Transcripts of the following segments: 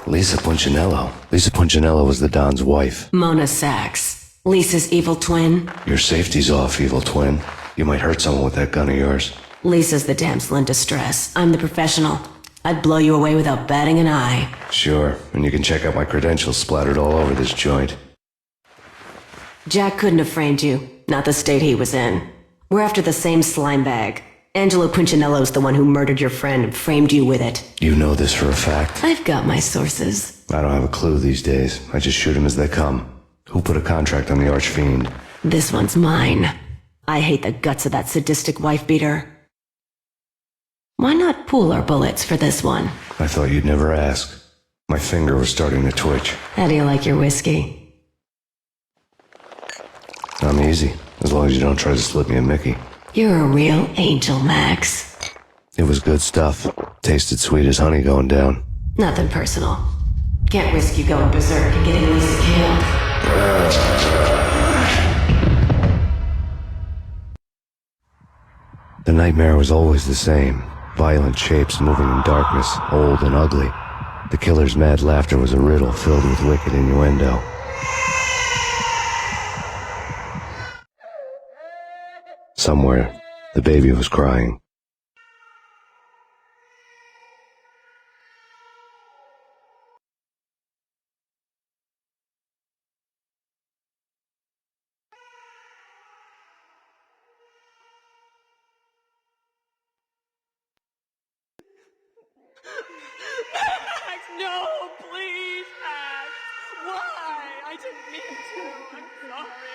Lisa Punchinello. Lisa Punchinello was the Don's wife. Mona Sachs. Lisa's evil twin. Your safety's off, evil twin. You might hurt someone with that gun of yours. Lisa's the damsel in distress. I'm the professional. I'd blow you away without batting an eye. Sure, and you can check out my credentials splattered all over this joint. Jack couldn't have framed you. Not the state he was in. We're after the same slime bag. Angelo Punchinello's the one who murdered your friend and framed you with it. You know this for a fact. I've got my sources. I don't have a clue these days. I just shoot 'em as they come. Who put a contract on the archfiend? This one's mine. I hate the guts of that sadistic wife-beater. Why not pool our bullets for this one? I thought you'd never ask. My finger was starting to twitch. How do you like your whiskey? I'm easy, as long as you don't try to slip me a Mickey. You're a real angel, Max. It was good stuff. Tasted sweet as honey going down. Nothing personal. Can't risk you going berserk and getting Lisa killed. The nightmare was always the same. Violent shapes moving in darkness, old and ugly. The killer's mad laughter was a riddle filled with wicked innuendo. Somewhere, the baby was crying. Max, no, please, Max. Why? I didn't mean to. I'm sorry.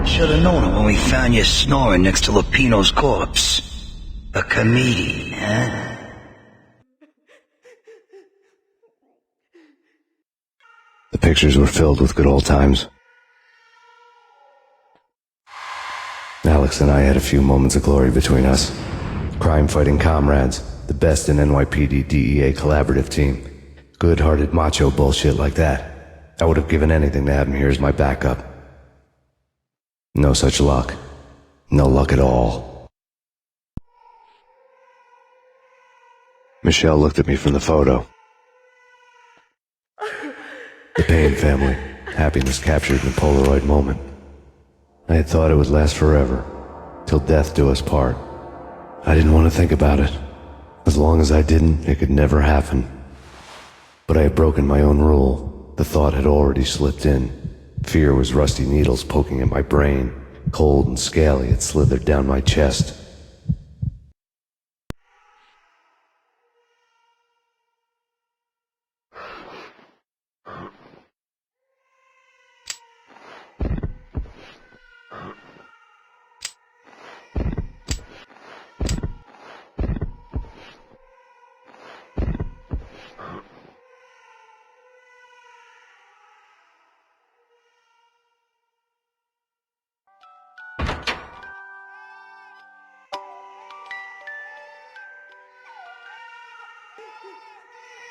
Should've known it when we found you snoring next to Lupino's corpse. A comedian, huh? The pictures were filled with good old times. Alex and I had a few moments of glory between us. Crime-fighting comrades, the best in NYPD DEA collaborative team. Good-hearted macho bullshit like that. I would have given anything to have him here as my backup. No such luck. No luck at all. Michelle looked at me from the photo. The Payne family. Happiness captured in a Polaroid moment. I had thought it would last forever, till death do us part. I didn't want to think about it. As long as I didn't, it could never happen. But I had broken my own rule. The thought had already slipped in. Fear was rusty needles poking at my brain. Cold and scaly, it slithered down my chest.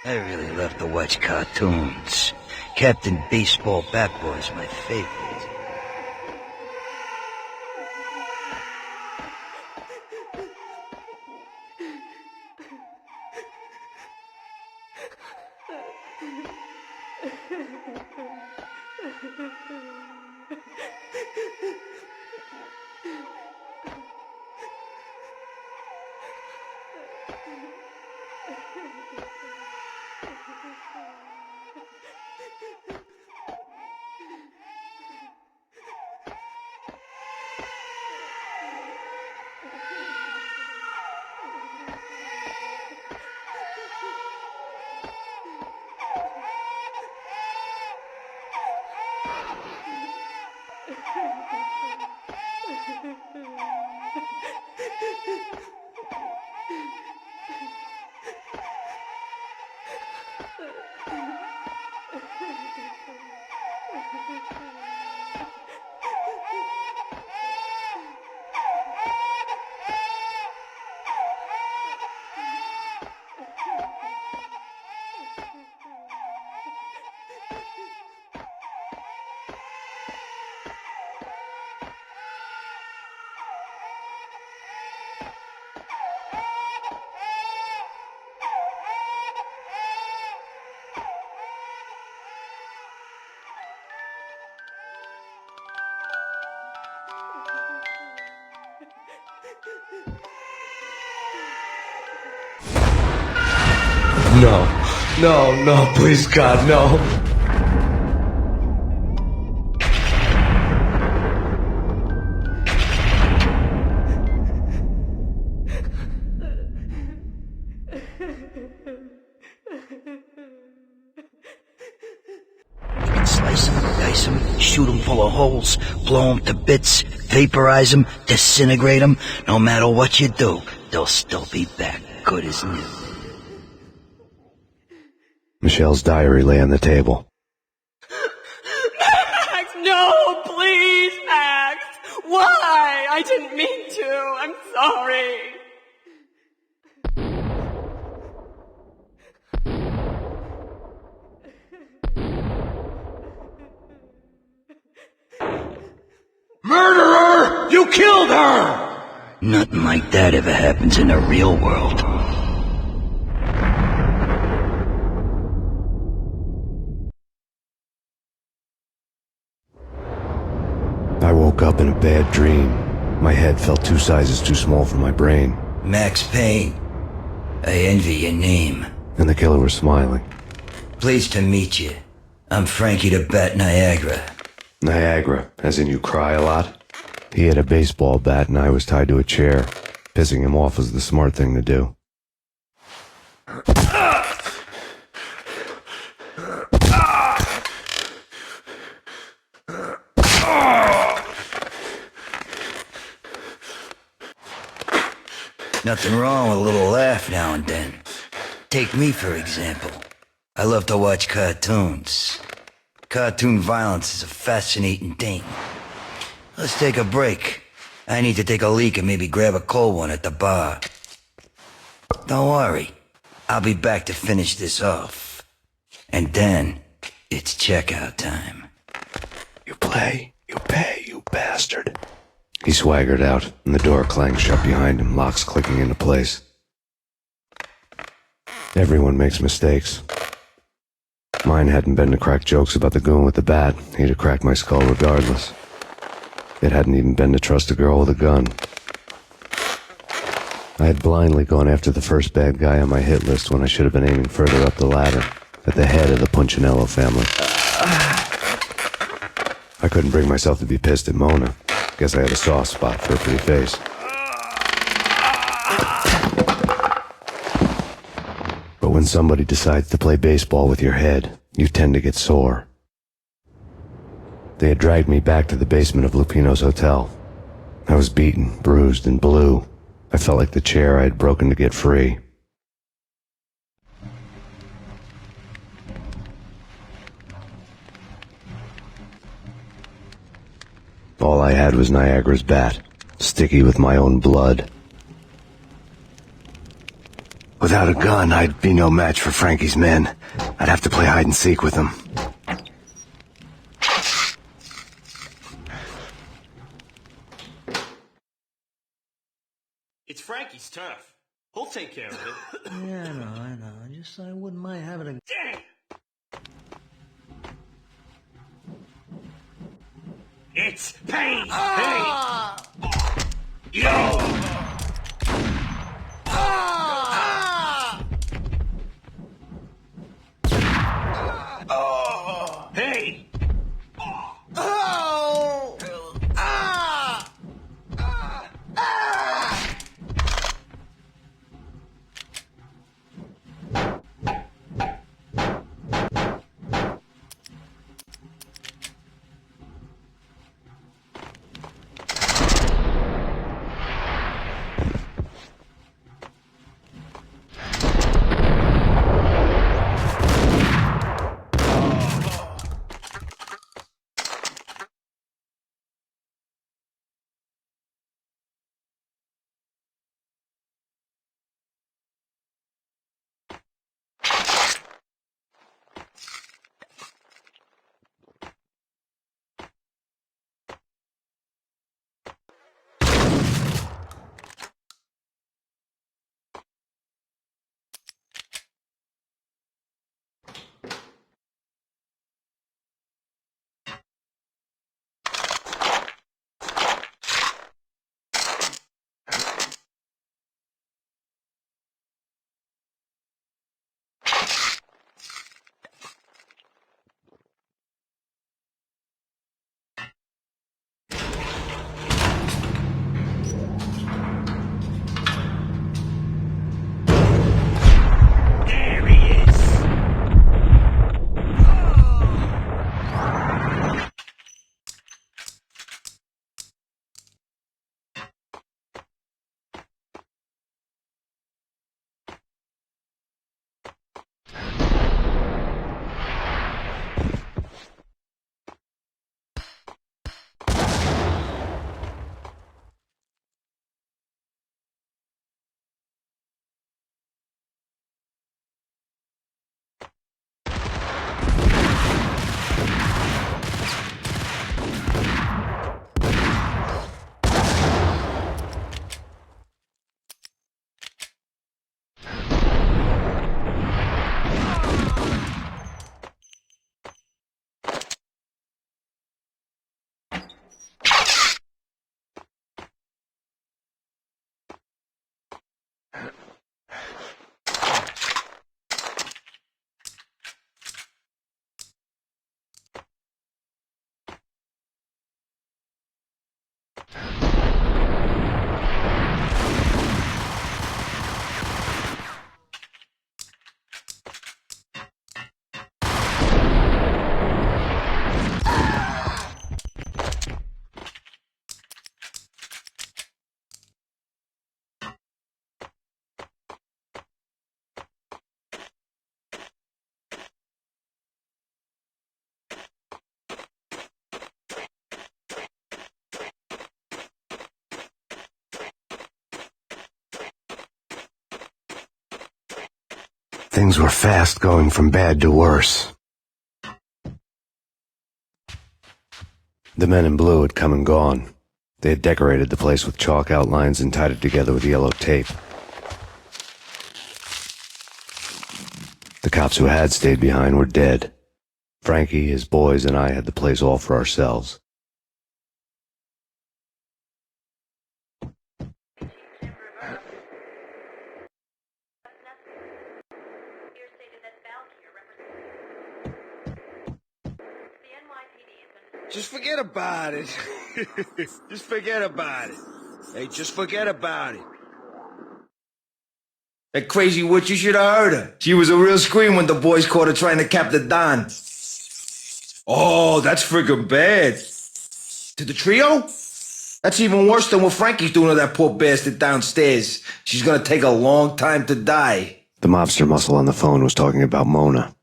I really love to watch cartoons. Captain Baseball Bat Boy is my favorite. No, please, God, no. You can slice them, dice them, shoot them full of holes, blow them to bits, vaporize them, disintegrate them. No matter what you do, they'll still be back, good as new. Michelle's diary lay on the table. Max, no, please, Max. Why? I didn't mean to. I'm sorry. Murderer! You killed her! Nothing like that ever happens in the real world. I woke up in a bad dream. My head felt 2 sizes too small for my brain, Max Payne. I envy your name. and the killer was smiling. Pleased to meet you. I'm Frankie the Bat Niagara. Niagara, as in you cry a lot? He had a baseball bat and I was tied to a chair. Pissing him off was the smart thing to do. Nothing wrong with a little laugh now and then. Take me, for example. I love to watch cartoons. Cartoon violence is a fascinating thing. Let's take a break. I need to take a leak and maybe grab a cold one at the bar. Don't worry. I'll be back to finish this off. And then, it's checkout time. You play, you pay, you bastard. He swaggered out, and the door clanged shut behind him, locks clicking into place. Everyone makes mistakes. Mine hadn't been to crack jokes about the goon with the bat. He'd have cracked my skull regardless. It hadn't even been to trust a girl with a gun. I had blindly gone after the first bad guy on my hit list when I should have been aiming further up the ladder, at the head of the Punchinello family. I couldn't bring myself to be pissed at Mona. Guess I had a soft spot for a pretty face. But when somebody decides to play baseball with your head, you tend to get sore. They had dragged me back to the basement of Lupino's hotel. I was beaten, bruised, and blue. I felt like the chair I had broken to get free. All I had was Niagara's bat, sticky with my own blood. Without a gun, I'd be no match for Frankie's men. I'd have to play hide and seek with them. It's Frankie's turf. He'll take care of it. Yeah, I know. Just I wouldn't mind having a... Dang! It's Payne! Hey! Yo! Hey! Things were fast going from bad to worse. The men in blue had come and gone. They had decorated the place with chalk outlines and tied it together with yellow tape. The cops who had stayed behind were dead. Frankie, his boys, and I had the place all for ourselves. Just forget about it. Just forget about it. Hey, just forget about it. That crazy witch, you should have heard her. She was a real scream when the boys caught her trying to cap the Don. Oh, that's friggin' bad. To the trio? That's even worse than what Frankie's doing to that poor bastard downstairs. She's gonna take a long time to die. The mobster muscle on the phone was talking about Mona.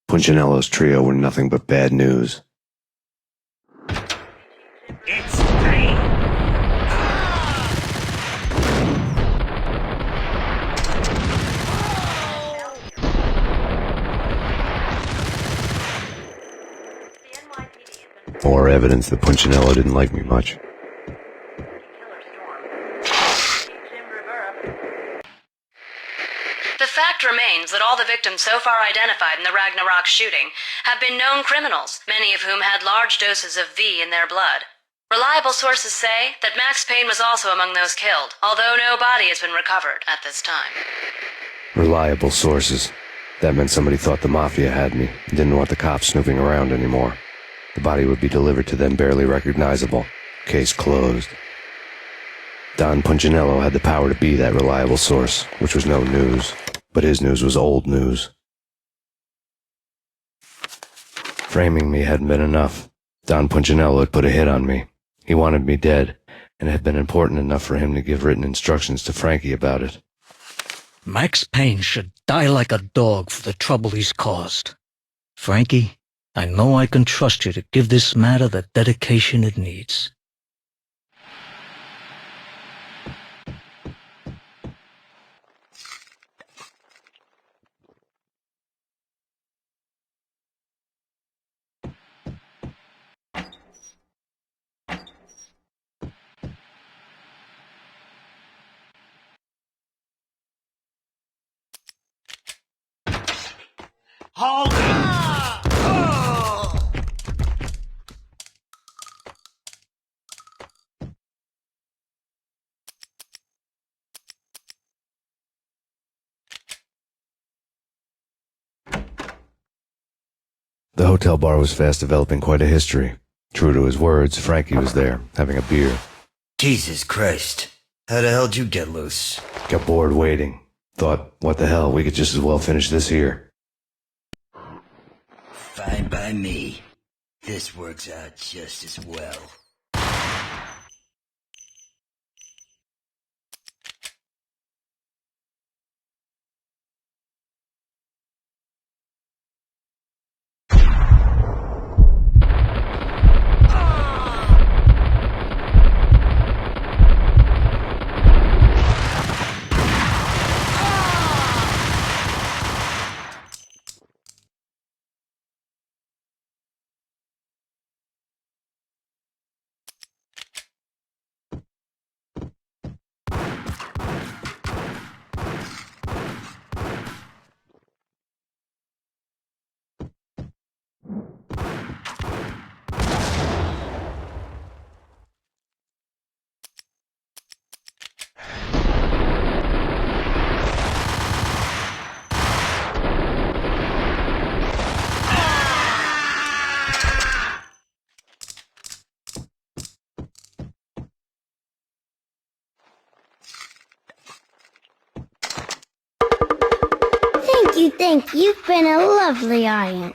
Punchinello's trio were nothing but bad news. It's Payne! More evidence that Punchinello didn't like me much. The fact remains that all the victims so far identified in the Ragnarok shooting have been known criminals, many of whom had large doses of V in their blood. Reliable sources say that Max Payne was also among those killed, although no body has been recovered at this time. Reliable sources. That meant somebody thought the Mafia had me and didn't want the cops snooping around anymore. The body would be delivered to them barely recognizable. Case closed. Don Punchinello had the power to be that reliable source, which was no news. But his news was old news. Framing me hadn't been enough. Don Punchinello had put a hit on me. He wanted me dead, and it had been important enough for him to give written instructions to Frankie about it. Max Payne should die like a dog for the trouble he's caused. Frankie, I know I can trust you to give this matter the dedication it needs. Hold it! The hotel bar was fast developing quite a history. True to his words, Frankie was there, having a beer. Jesus Christ. How the hell did you get loose? Got bored waiting. Thought, what the hell, we could just as well finish this here. Fine by me. This works out just as well. Thank you. You've been a lovely aunt.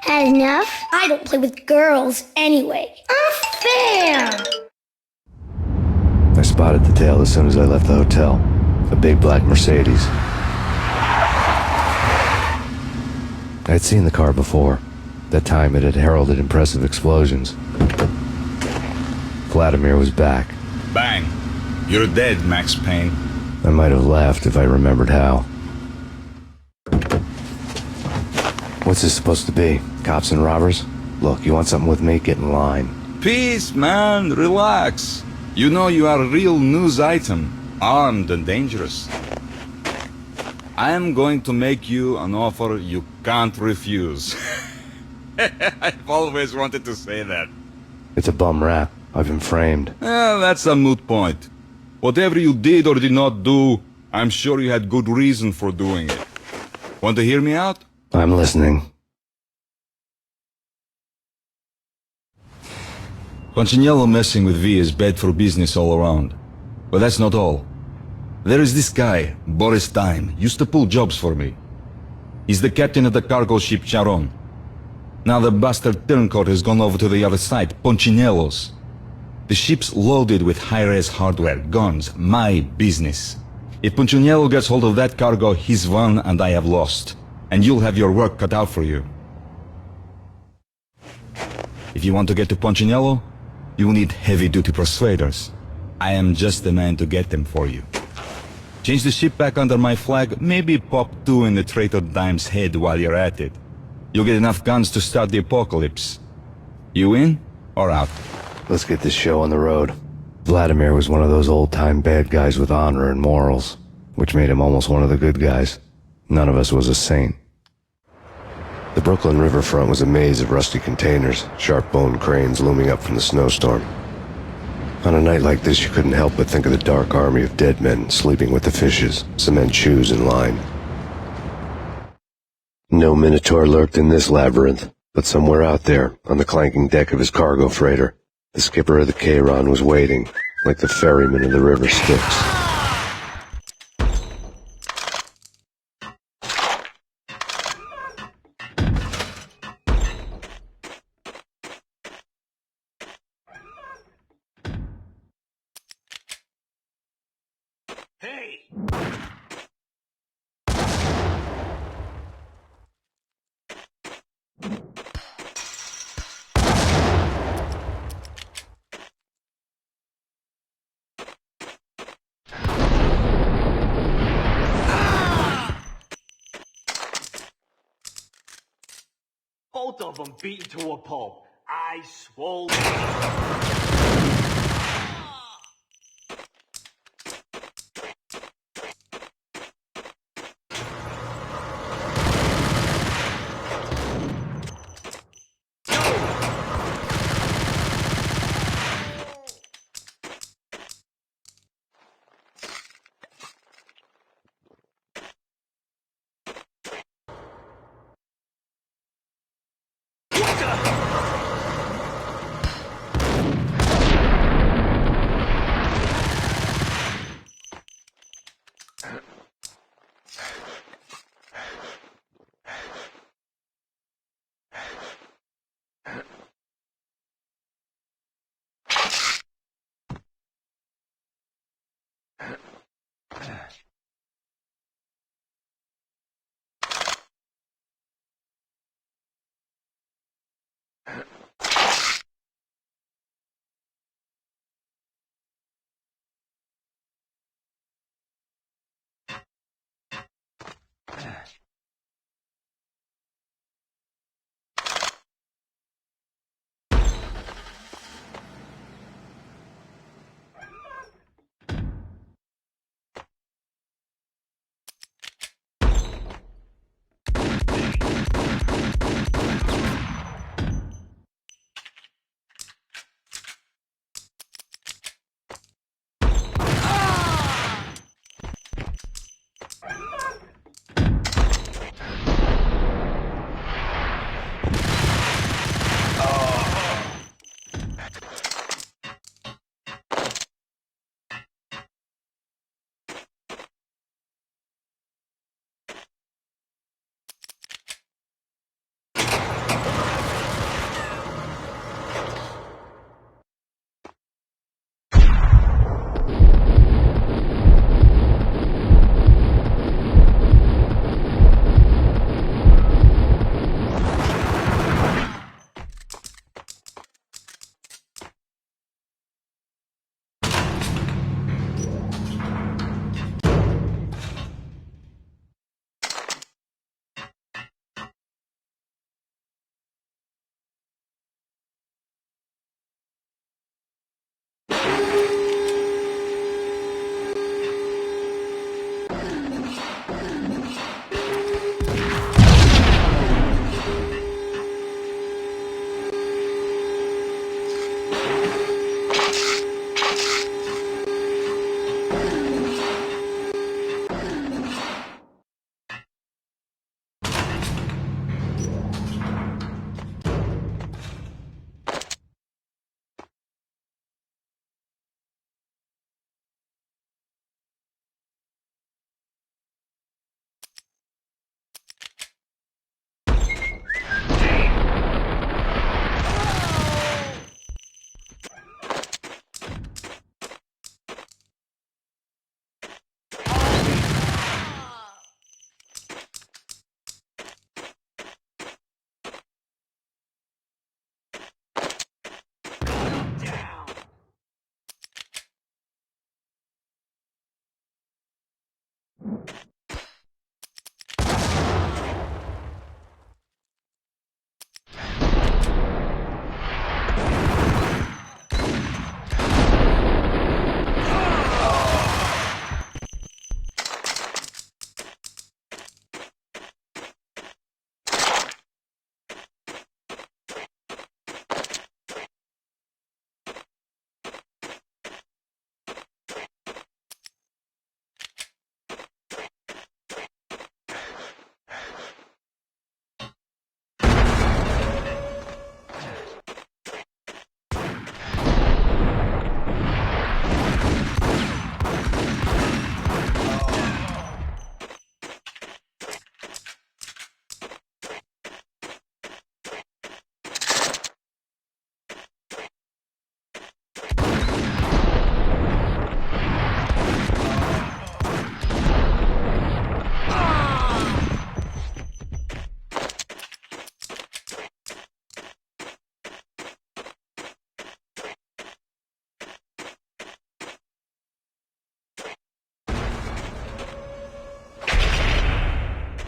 Had enough? I don't play with girls anyway. Unfair! I spotted the tail as soon as I left the hotel. A big black Mercedes. I had seen the car before. That time it had heralded impressive explosions. Vladimir was back. Bang. You're dead, Max Payne. I might have laughed if I remembered how. What's this supposed to be? Cops and robbers? Look, you want something with me? Get in line. Peace, man. Relax. You know you are a real news item. Armed and dangerous. I am going to make you an offer you can't refuse. I've always wanted to say that. It's a bum rap. I've been framed. That's a moot point. Whatever you did or did not do, I'm sure you had good reason for doing it. Want to hear me out? I'm listening. Punchinello messing with V is bad for business all around. But that's not all. There is this guy, Boris Time, used to pull jobs for me. He's the captain of the cargo ship Charon. Now the bastard turncoat has gone over to the other side, Punchinello's. The ship's loaded with high-res hardware, guns, my business. If Punchinello gets hold of that cargo, he's won and I have lost. And you'll have your work cut out for you. If you want to get to Punchinello, you will need heavy-duty persuaders. I am just the man to get them for you. Change the ship back under my flag, maybe pop 2 in the traitor Dime's head while you're at it. You'll get enough guns to start the apocalypse. You in or out? Let's get this show on the road. Vladimir was one of those old-time bad guys with honor and morals, which made him almost one of the good guys. None of us was a saint. The Brooklyn riverfront was a maze of rusty containers, sharp-boned cranes looming up from the snowstorm. On a night like this, you couldn't help but think of the dark army of dead men sleeping with the fishes, cement shoes in line. No Minotaur lurked in this labyrinth, but somewhere out there, on the clanking deck of his cargo freighter, the skipper of the Chiron was waiting, like the ferryman of the river Styx. Hey! Both of them beaten to a pulp. Eyes swollen.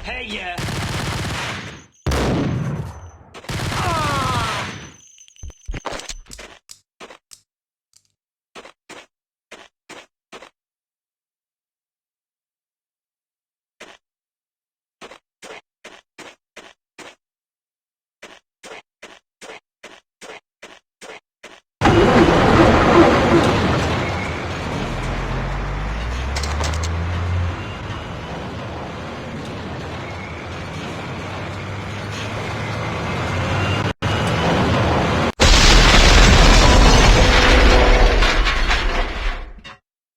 Hey, yeah.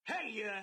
Hey, yeah.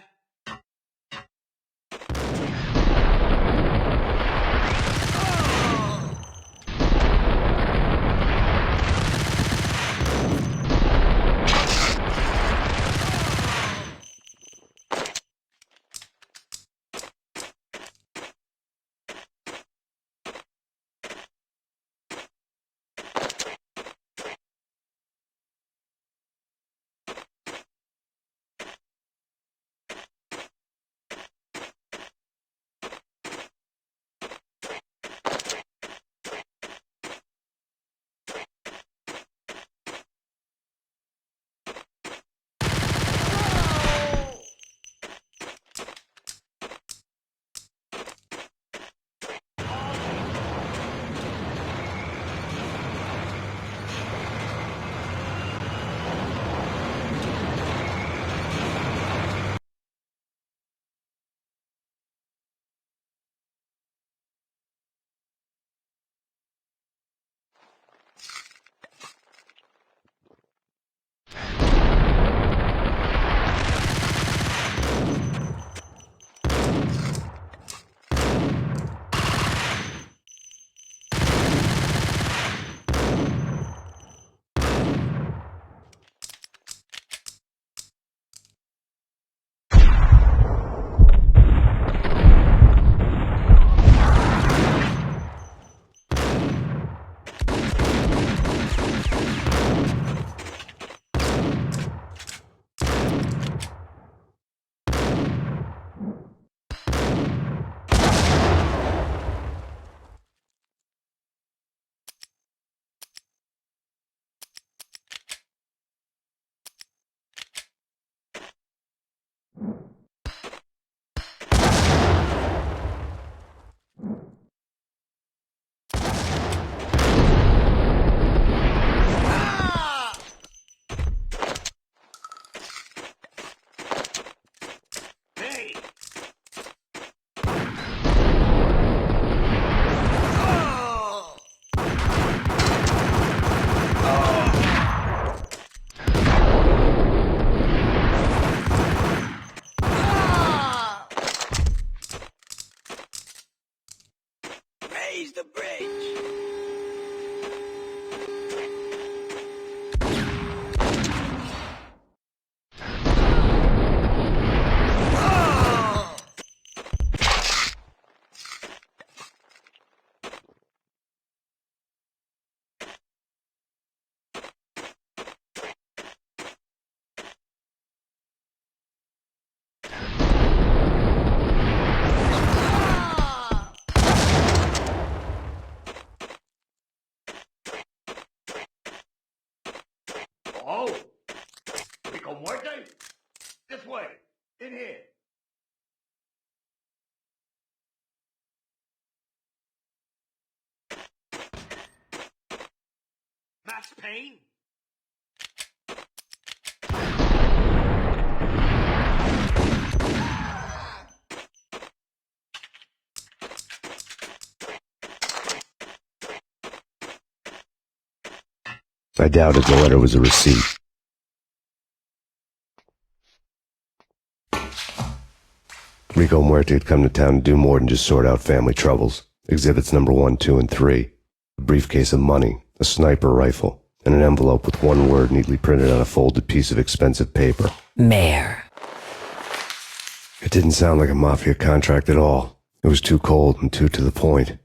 Hey! Raise the bridge! Oh! Rico Muerte? This way! In here! Max Payne? I doubted the letter was a receipt. Rico Muerte had come to town to do more than just sort out family troubles. Exhibits number 1, 2, and 3. A briefcase of money, a sniper rifle, and an envelope with one word neatly printed on a folded piece of expensive paper. Mayor. It didn't sound like a mafia contract at all. It was too cold and too to the point.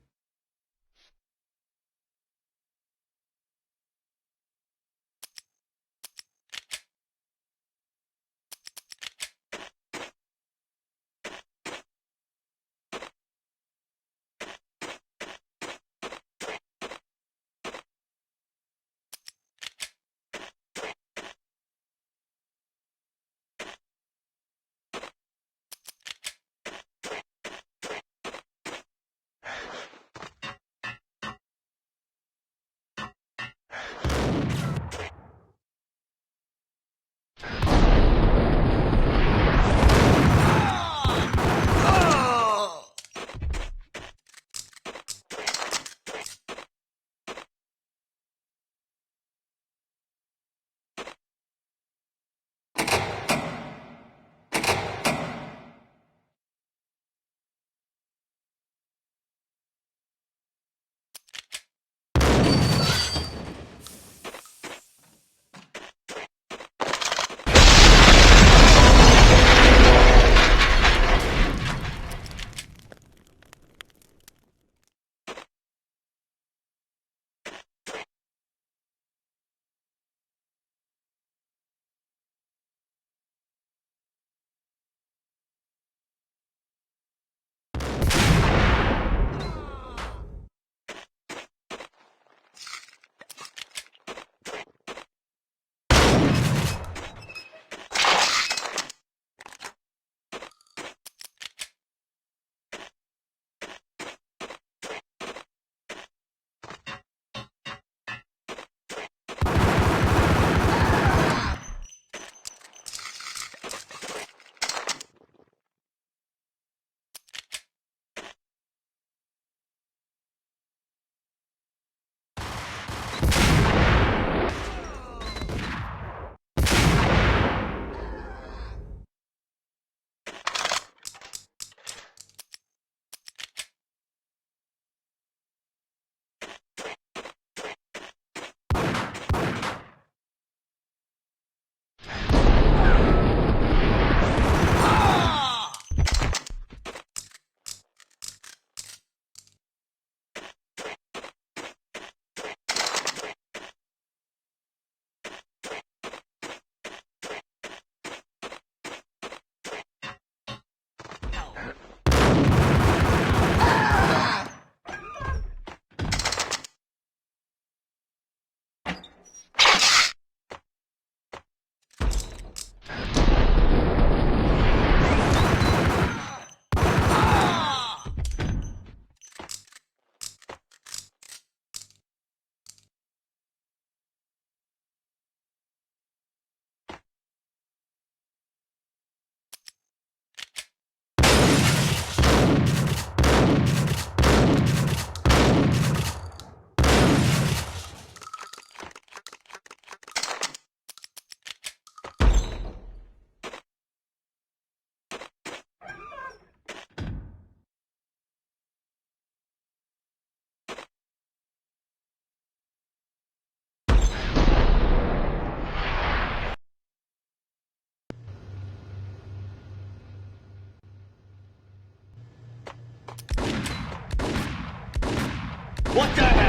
What the hell?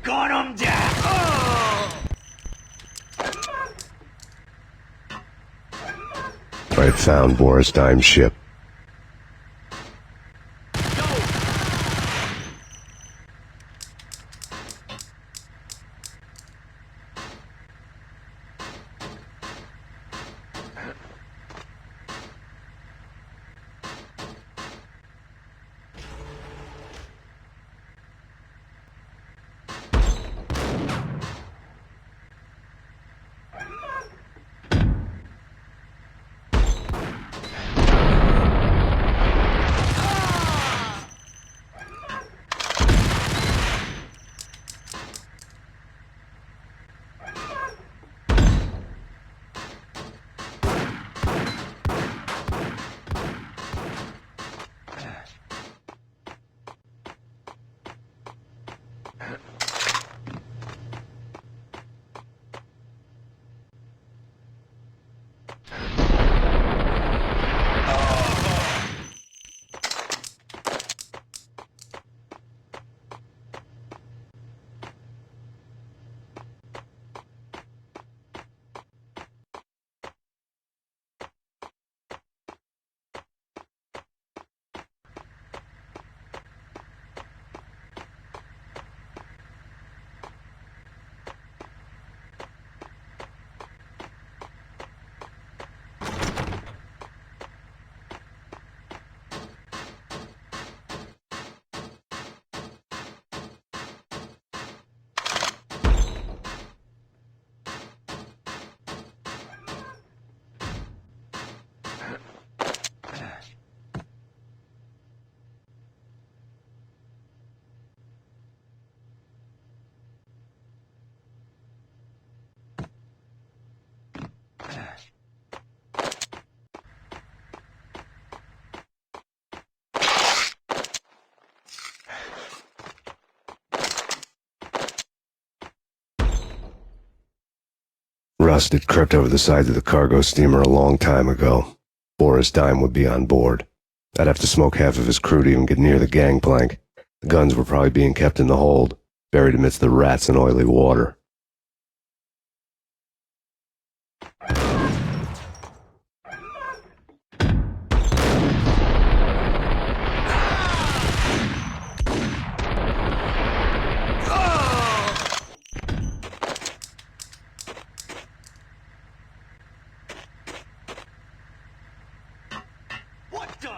Gun him down! I found Boris Dime's ship. Rust had crept over the sides of the cargo steamer a long time ago. Boris Dime would be on board. I'd have to smoke half of his crew to even get near the gangplank. The guns were probably being kept in the hold, buried amidst the rats and oily water. What the?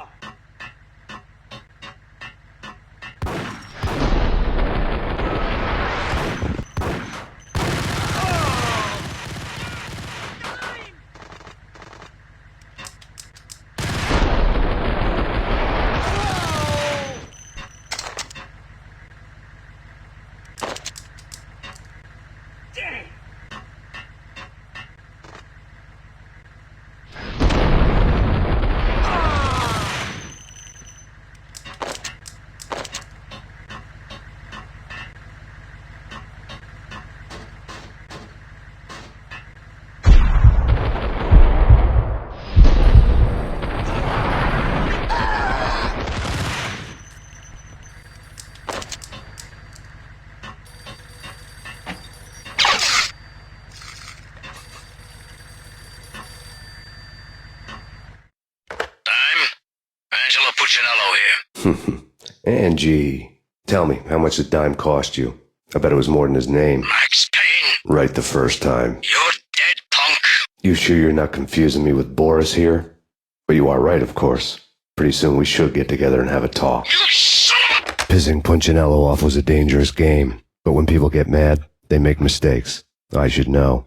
Dang! Angelo Puccinello here. Angie, tell me, how much did Dime cost you? I bet it was more than his name. Max Payne. Right the first time. You're dead, punk. You sure you're not confusing me with Boris here? But you are right, of course. Pretty soon we should get together and have a talk. You son of a... Pissing Punchinello off was a dangerous game, but when people get mad, they make mistakes. I should know.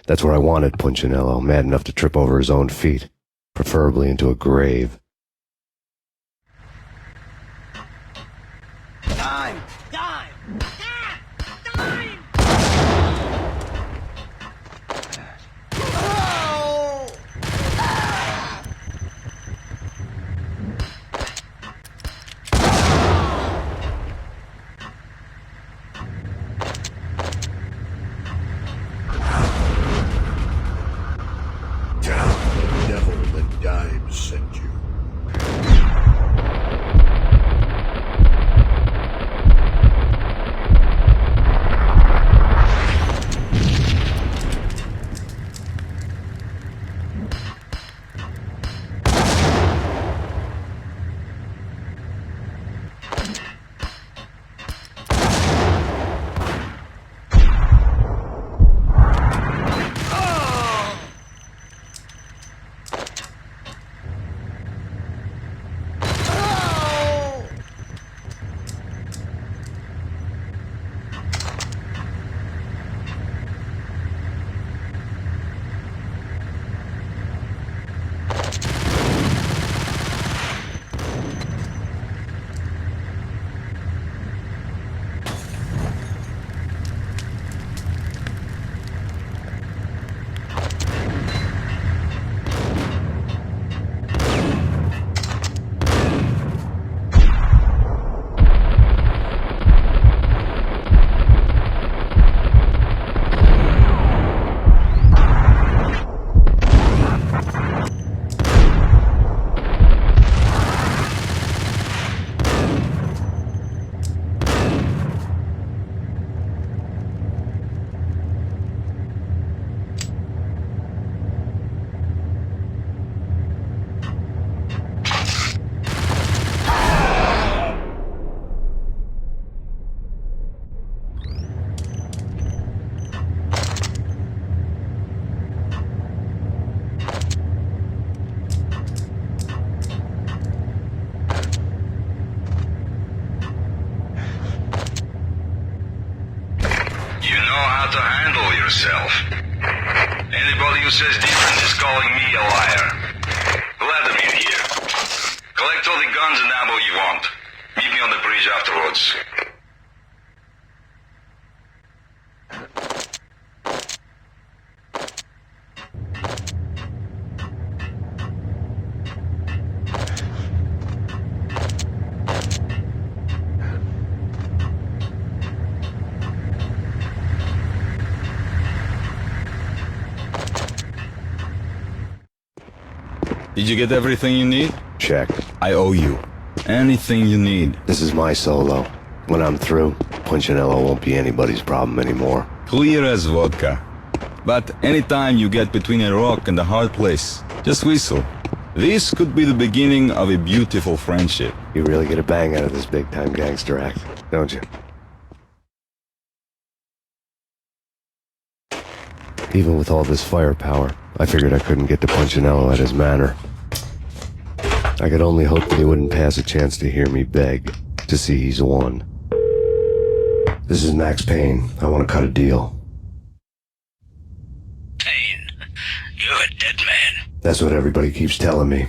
That's where I wanted Punchinello, mad enough to trip over his own feet, preferably into a grave. Dime! Dime! Ah! Dime! Oh! Ah! Tell the devil that Dime sent you. know how to handle yourself. Anybody who says different is calling me a liar. Glad to meet you. Collect all the guns and ammo you want. Meet me on the bridge afterwards. Did you get everything you need? Check. I owe you. Anything you need. This is my solo. When I'm through, Punchinello won't be anybody's problem anymore. Clear as vodka. But anytime you get between a rock and a hard place, just whistle. This could be the beginning of a beautiful friendship. You really get a bang out of this big-time gangster act, don't you? Even with all this firepower, I figured I couldn't get to Punchinello at his manor. I could only hope that he wouldn't pass a chance to hear me beg to see he's won. This is Max Payne. I want to cut a deal. Payne, you're a dead man. That's what everybody keeps telling me.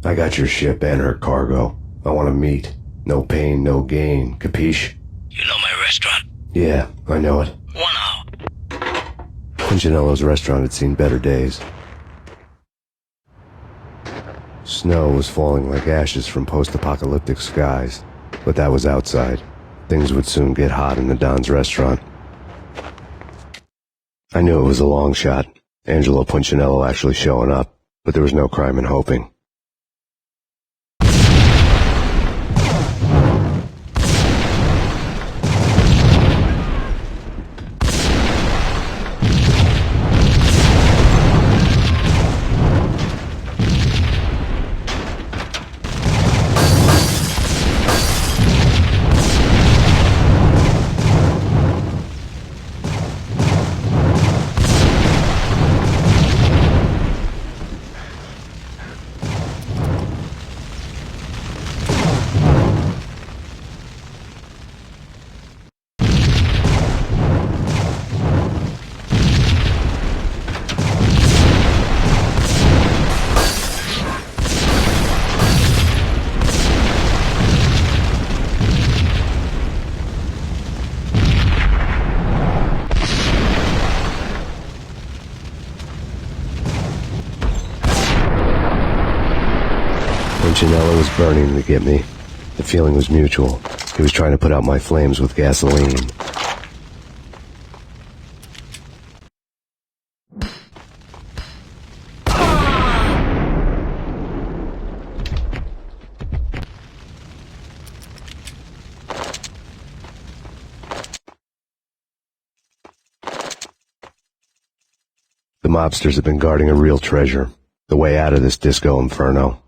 I got your ship and her cargo. I want to meet. No pain, no gain. Capiche? You know my restaurant? Yeah, I know it. 1 hour. Punchinello's restaurant had seen better days. Snow was falling like ashes from post-apocalyptic skies, but that was outside. Things would soon get hot in the Don's restaurant. I knew it was a long shot, Angelo Punchinello actually showing up, but there was no crime in hoping. Punchinello was burning to get me. The feeling was mutual. He was trying to put out my flames with gasoline. The mobsters have been guarding a real treasure. The way out of this disco inferno.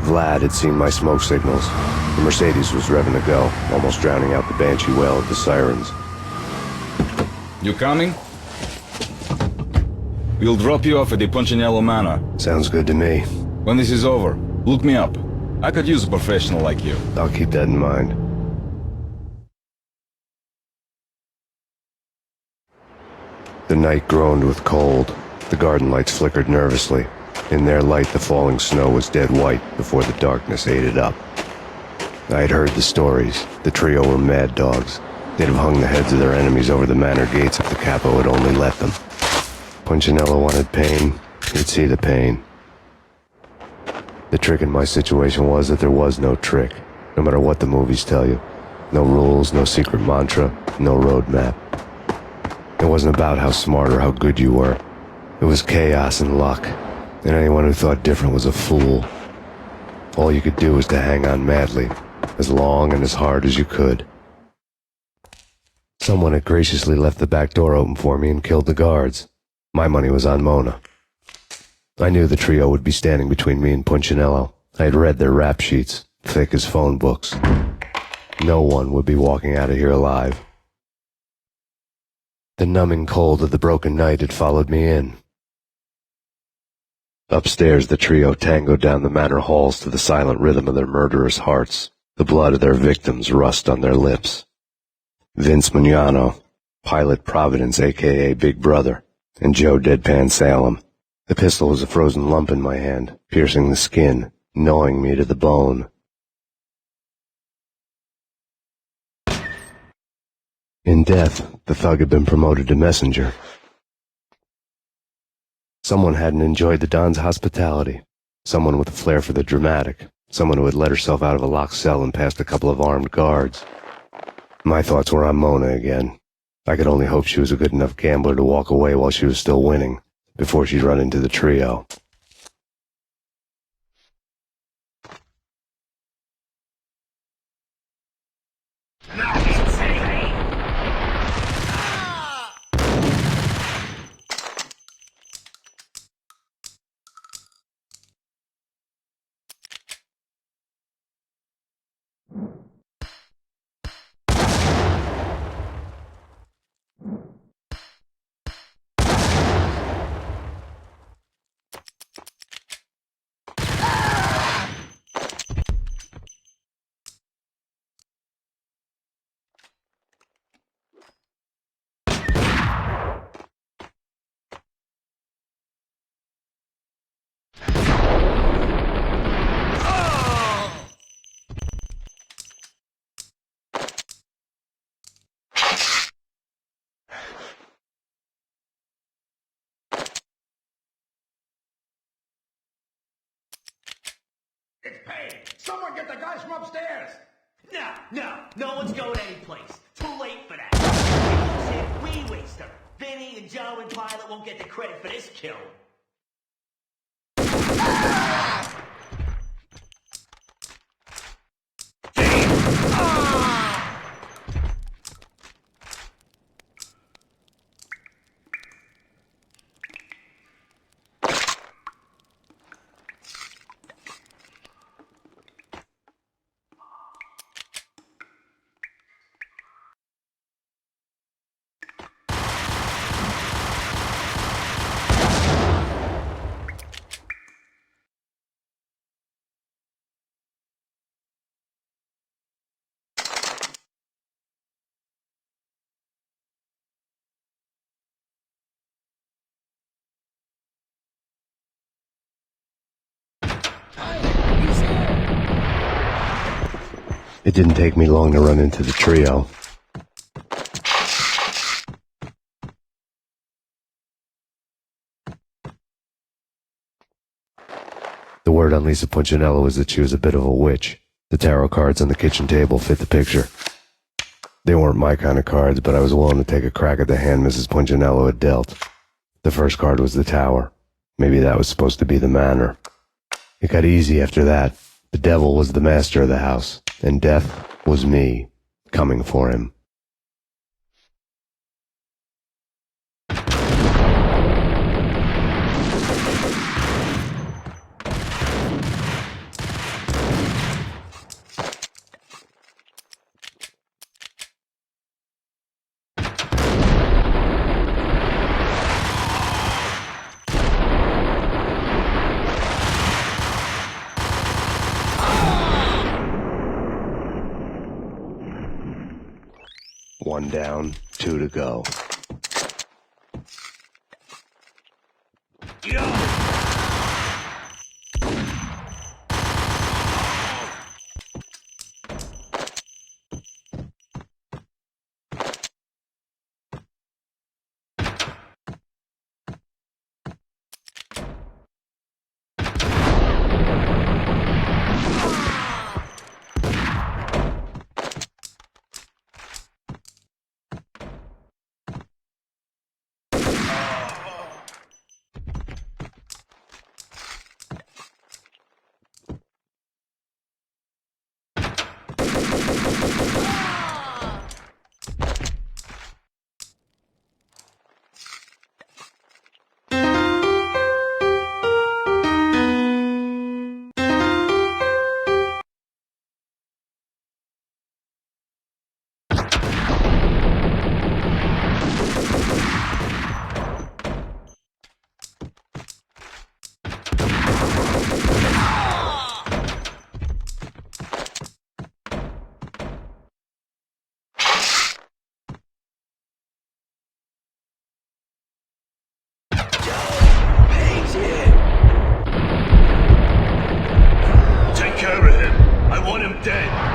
Vlad had seen my smoke signals. The Mercedes was revving to go, almost drowning out the banshee wail of the sirens. You coming? We'll drop you off at the Punchinello Manor. Sounds good to me. When this is over, look me up. I could use a professional like you. I'll keep that in mind. The night groaned with cold. The garden lights flickered nervously. In their light, the falling snow was dead white before the darkness ate it up. I had heard the stories. The trio were mad dogs. They'd have hung the heads of their enemies over the manor gates if the capo had only let them. Punchinello wanted pain. He'd see the pain. The trick in my situation was that there was no trick, no matter what the movies tell you. No rules, no secret mantra, no roadmap. It wasn't about how smart or how good you were. It was chaos and luck, and anyone who thought different was a fool. All you could do was to hang on madly, as long and as hard as you could. Someone had graciously left the back door open for me and killed the guards. My money was on Mona. I knew the trio would be standing between me and Punchinello. I had read their rap sheets, thick as phone books. No one would be walking out of here alive. The numbing cold of the broken night had followed me in. Upstairs, the trio tangoed down the manor halls to the silent rhythm of their murderous hearts, the blood of their victims rust on their lips. Vince Mignano, Pilot Providence, a.k.a. Big Brother, and Joe Deadpan Salem. The pistol was a frozen lump in my hand, piercing the skin, gnawing me to the bone. In death, the thug had been promoted to messenger. Someone hadn't enjoyed the Don's hospitality. Someone with a flair for the dramatic. Someone who had let herself out of a locked cell and past a couple of armed guards. My thoughts were on Mona again. I could only hope she was a good enough gambler to walk away while she was still winning, before she'd run into the trio. It's Payne! Someone get the guys from upstairs! No one's going anyplace. Too late for that. We won't say we waste her. Vinny and Joe and Pilot won't get the credit for this kill. It didn't take me long to run into the trio. The word on Lisa Punchinello was that she was a bit of a witch. The tarot cards on the kitchen table fit the picture. They weren't my kind of cards, but I was willing to take a crack at the hand Mrs. Punchinello had dealt. The first card was the tower. Maybe that was supposed to be the manor. It got easy after that. The devil was the master of the house, and death was me, coming for him. 1 down, 2 to go. Take care of him. I want him dead.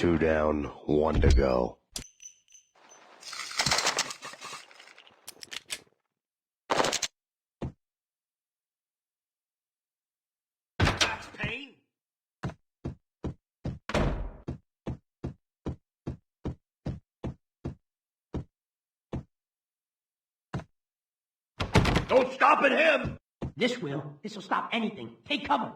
2 down, 1 to go. Max Payne? Don't stop at him! This will. This'll stop anything. Take cover.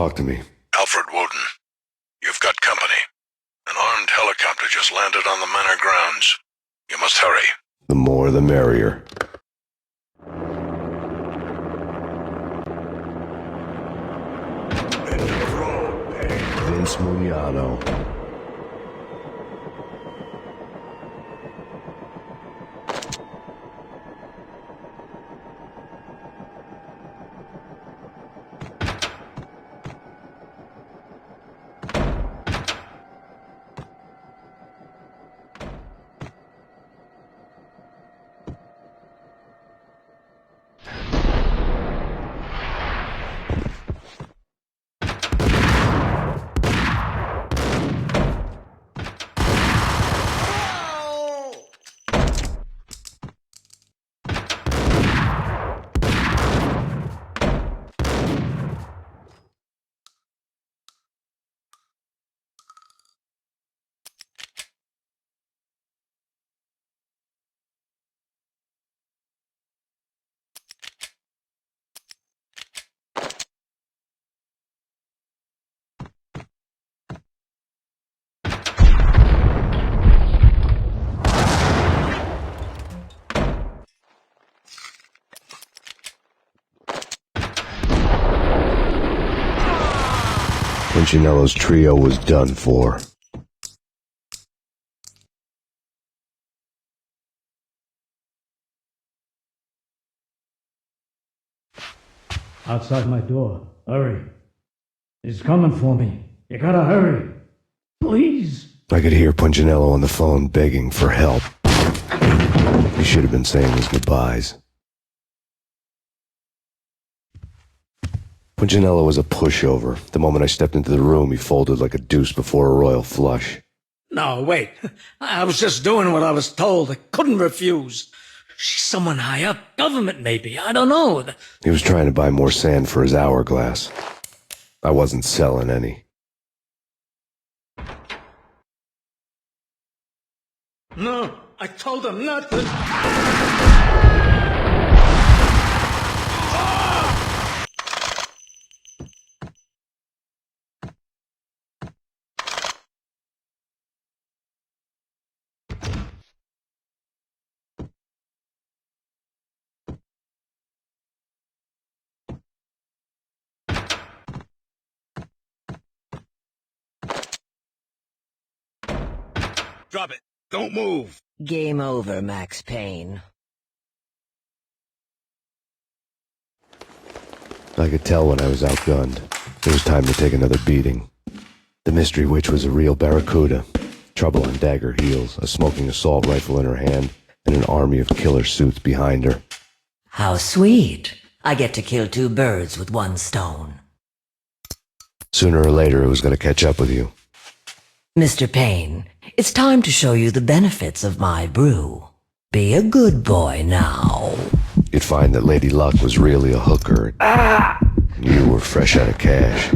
Talk to me. Alfred Woden, you've got company. An armed helicopter just landed on the manor grounds. You must hurry. The more the merrier. Vince Mugliano. Punchinello's trio was done for. Outside my door. Hurry. He's coming for me. You gotta hurry. Please. I could hear Punchinello on the phone begging for help. He should have been saying his goodbyes. Punchinello was a pushover. The moment I stepped into the room, he folded like a deuce before a royal flush. No, wait. I was just doing what I was told. I couldn't refuse. She's someone high up. Government, maybe. I don't know. He was trying to buy more sand for his hourglass. I wasn't selling any. No, I told him not to. Drop it. Don't move. Game over, Max Payne. I could tell when I was outgunned. It was time to take another beating. The mystery witch was a real barracuda. Trouble on dagger heels, a smoking assault rifle in her hand, and an army of killer suits behind her. How sweet. I get to kill two birds with one stone. Sooner or later, it was going to catch up with you. Mr. Payne, it's time to show you the benefits of my brew. Be a good boy now. You'd find that Lady Luck was really a hooker. You were fresh out of cash.